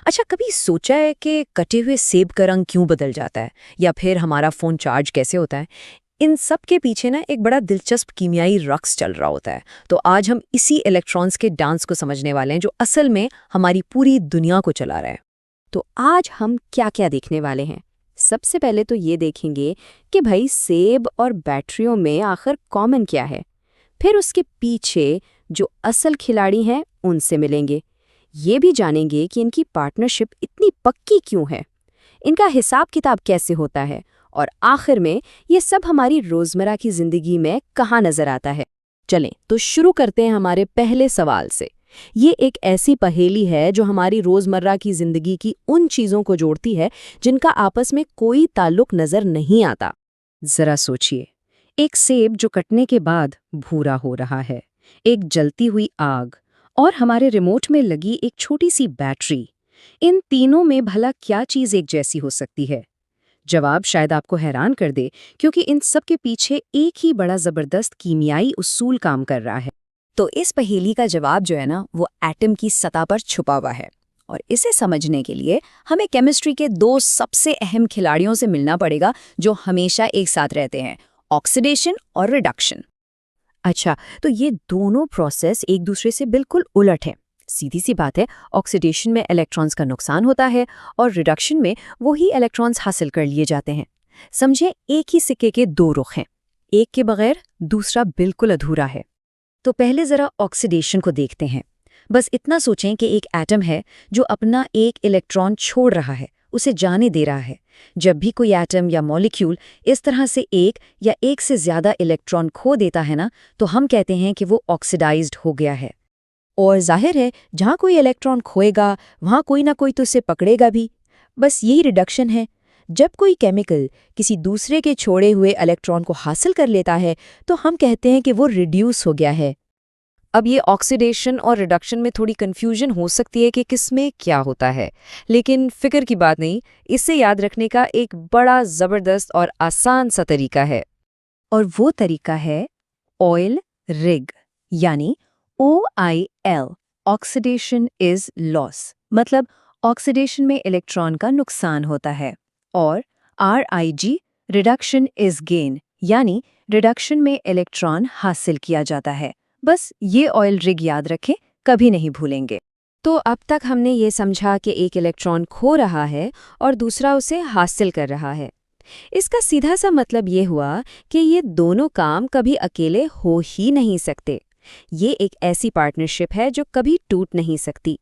अच्छा, कभी सोचा है कि कटे हुए सेब का रंग क्यों बदल जाता है या फिर हमारा फ़ोन चार्ज कैसे होता है? इन सब के पीछे ना एक बड़ा दिलचस्प कीमियाई रक़्स चल रहा होता है। तो आज हम इसी इलेक्ट्रॉन्स के डांस को समझने वाले हैं जो असल में हमारी पूरी दुनिया को चला रहा है। तो आज हम क्या-क्या देखने वाले हैं? सबसे पहले तो ये देखेंगे कि भाई सेब और बैटरियों में आखिर कॉमन क्या है। फिर उसके पीछे जो असल खिलाड़ी हैं उनसे मिलेंगे। ये भी जानेंगे कि इनकी पार्टनरशिप इतनी पक्की क्यों है, इनका हिसाब किताब कैसे होता है और आखिर में ये सब हमारी रोजमर्रा की जिंदगी में कहाँ नजर आता है। चलें तो शुरू करते हैं हमारे पहले सवाल से। ये एक ऐसी पहेली है जो हमारी रोजमर्रा की जिंदगी की उन चीजों को जोड़ती है जिनका आपस में कोई ताल्लुक नजर नहीं आता। जरा सोचिए, एक सेब जो कटने के बाद भूरा हो रहा है, एक जलती हुई आग और हमारे रिमोट में लगी एक छोटी सी बैटरी। इन तीनों में भला क्या चीज एक जैसी हो सकती है? जवाब शायद आपको हैरान कर दे, क्योंकि इन सब के पीछे एक ही बड़ा जबरदस्त कीमियाई उसूल काम कर रहा है। तो इस पहेली का जवाब जो है ना, वो एटम की सतह पर छुपा हुआ है। और इसे समझने के लिए हमें केमिस्ट्री के दो सबसे अहम खिलाड़ियों से मिलना पड़ेगा जो हमेशा एक साथ रहते हैं, ऑक्सीडेशन और रिडक्शन। अच्छा, तो ये दोनों प्रोसेस एक दूसरे से बिल्कुल उलट हैं। सीधी सी बात है, ऑक्सीडेशन में इलेक्ट्रॉन्स का नुकसान होता है और रिडक्शन में वही इलेक्ट्रॉन्स हासिल कर लिए जाते हैं। समझे, एक ही सिक्के के दो रुख हैं, एक के बगैर दूसरा बिल्कुल अधूरा है। तो पहले जरा ऑक्सीडेशन को देखते हैं। बस इतना सोचें कि एक एटम है जो अपना एक इलेक्ट्रॉन छोड़ रहा है, उसे जाने दे रहा है। जब भी कोई एटम या मॉलिक्यूल इस तरह से एक या एक से ज्यादा इलेक्ट्रॉन खो देता है ना, तो हम कहते हैं कि वो ऑक्सीडाइज्ड हो गया है। और जाहिर है, जहाँ कोई इलेक्ट्रॉन खोएगा वहाँ कोई ना कोई तो उसे पकड़ेगा भी। बस यही रिडक्शन है। जब कोई केमिकल किसी दूसरे के छोड़े हुए इलेक्ट्रॉन को हासिल कर लेता है तो हम कहते हैं कि वो रिड्यूस हो गया है। अब ये ऑक्सीडेशन और रिडक्शन में थोड़ी कंफ्यूजन हो सकती है कि किसमें क्या होता है, लेकिन फिक्र की बात नहीं, इससे याद रखने का एक बड़ा ज़बरदस्त और आसान सा तरीका है। और वो तरीका है ऑयल रिग, यानी OIL, ऑक्सीडेशन इज लॉस। मतलब ऑक्सीडेशन में इलेक्ट्रॉन का नुकसान होता है। और RIG, रिडक्शन इज गेन, यानी रिडक्शन में इलेक्ट्रॉन हासिल किया जाता है। बस ये ऑयल रिग याद रखें, कभी नहीं भूलेंगे। तो अब तक हमने ये समझा कि एक इलेक्ट्रॉन खो रहा है और दूसरा उसे हासिल कर रहा है। इसका सीधा सा मतलब ये हुआ कि ये दोनों काम कभी अकेले हो ही नहीं सकते। ये एक ऐसी पार्टनरशिप है जो कभी टूट नहीं सकती।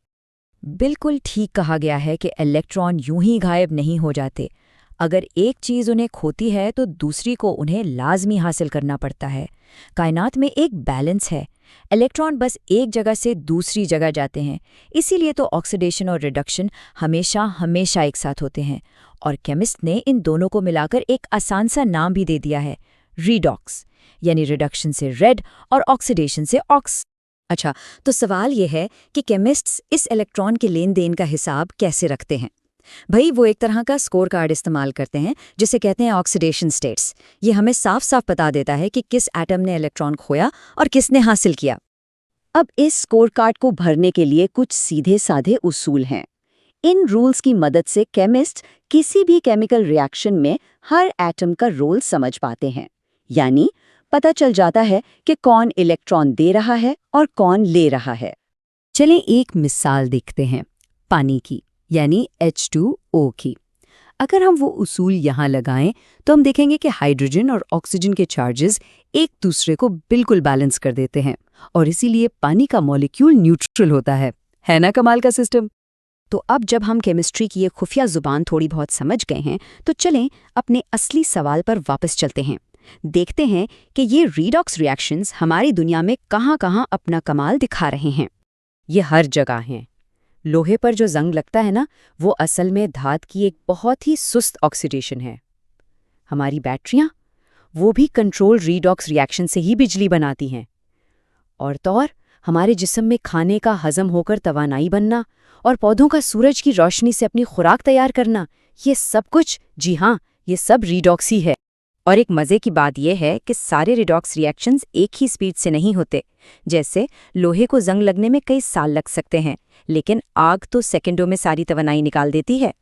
बिल्कुल ठीक कहा गया है कि इलेक्ट्रॉन यूं ही गायब नहीं हो जाते। अगर एक चीज़ उन्हें खोती है तो दूसरी को उन्हें लाजमी हासिल करना पड़ता है। कायनात में एक बैलेंस है, इलेक्ट्रॉन बस एक जगह से दूसरी जगह जाते हैं। इसीलिए तो ऑक्सीडेशन और रिडक्शन हमेशा हमेशा एक साथ होते हैं। और केमिस्ट ने इन दोनों को मिलाकर एक आसान सा नाम भी दे दिया है, रीडॉक्स, यानी रिडक्शन से रेड और ऑक्सीडेशन से ऑक्स। अच्छा, तो सवाल यह है कि केमिस्ट्स इस इलेक्ट्रॉन के लेन देन का हिसाब कैसे रखते हैं? भाई, वो एक तरह का स्कोर कार्ड इस्तेमाल करते हैं जिसे कहते हैं ऑक्सीडेशन स्टेट्स। ये हमें साफ साफ बता देता है कि किस एटम ने इलेक्ट्रॉन खोया और किसने हासिल किया। अब इस स्कोर कार्ड को भरने के लिए कुछ सीधे साधे उसूल हैं। इन रूल्स की मदद से केमिस्ट किसी भी केमिकल रिएक्शन में हर एटम का रोल समझ पाते हैं। यानी पता चल जाता है कि कौन इलेक्ट्रॉन दे रहा है और कौन ले रहा है। चलें एक मिसाल देखते हैं, पानी की, यानी H2O की। अगर हम वो उसूल यहाँ लगाएं तो हम देखेंगे कि हाइड्रोजन और ऑक्सीजन के चार्जेस एक दूसरे को बिल्कुल बैलेंस कर देते हैं और इसीलिए पानी का मॉलिक्यूल न्यूट्रल होता है ना कमाल का सिस्टम। तो अब जब हम केमिस्ट्री की ये खुफिया जुबान थोड़ी बहुत समझ गए हैं, तो चलें अपने असली सवाल पर वापस चलते हैं। देखते हैं कि ये रीडॉक्स रिएक्शंस हमारी दुनिया में कहाँ-कहाँ अपना कमाल दिखा रहे हैं। ये हर जगह हैं। लोहे पर जो जंग लगता है ना, वो असल में धात की एक बहुत ही सुस्त ऑक्सीडेशन है। हमारी बैटरियां, वो भी कंट्रोल रीडॉक्स रिएक्शन से ही बिजली बनाती हैं। और तो और हमारे जिस्म में खाने का हजम होकर तवानाई बनना और पौधों का सूरज की रोशनी से अपनी खुराक तैयार करना, ये सब कुछ, जी हाँ, ये सब रीडॉक्स ही है। और एक मज़े की बात यह है कि सारे रिडॉक्स रिएक्शंस एक ही स्पीड से नहीं होते। जैसे लोहे को जंग लगने में कई साल लग सकते हैं, लेकिन आग तो सेकंडों में सारी तवानाई निकाल देती है।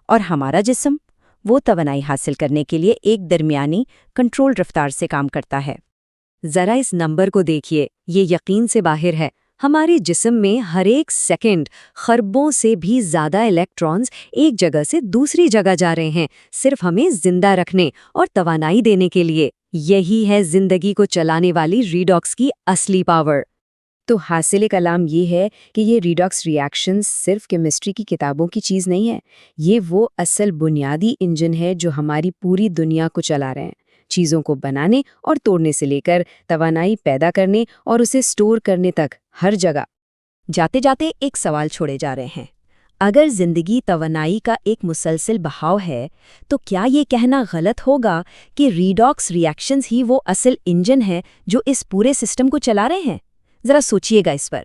और हमारा जिस्म वो तवानाई हासिल करने के लिए एक दरमियानी कंट्रोल्ड रफ्तार से काम करता है। ज़रा इस नंबर को देखिए, ये यकीन से बाहर है। हमारे जिस्म में हर एक सेकंड खरबों से भी ज़्यादा इलेक्ट्रॉन्स एक जगह से दूसरी जगह जा रहे हैं, सिर्फ हमें जिंदा रखने और तवानाई देने के लिए। यही है जिंदगी को चलाने वाली रीडॉक्स की असली पावर। तो हासिल कलाम ये है कि ये रीडॉक्स रिएक्शंस सिर्फ केमिस्ट्री की किताबों की चीज़ नहीं है। ये वो असल बुनियादी इंजन है जो हमारी पूरी दुनिया को चला रहे हैं, चीज़ों को बनाने और तोड़ने से लेकर तवानाई पैदा करने और उसे स्टोर करने तक, हर जगह। जाते जाते एक सवाल छोड़े जा रहे हैं। अगर जिंदगी तवानाई का एक मुसलसल बहाव है, तो क्या ये कहना गलत होगा कि रीडॉक्स रिएक्शंस ही वो असल इंजन है जो इस पूरे सिस्टम को चला रहे हैं? ज़रा सोचिएगा इस पर।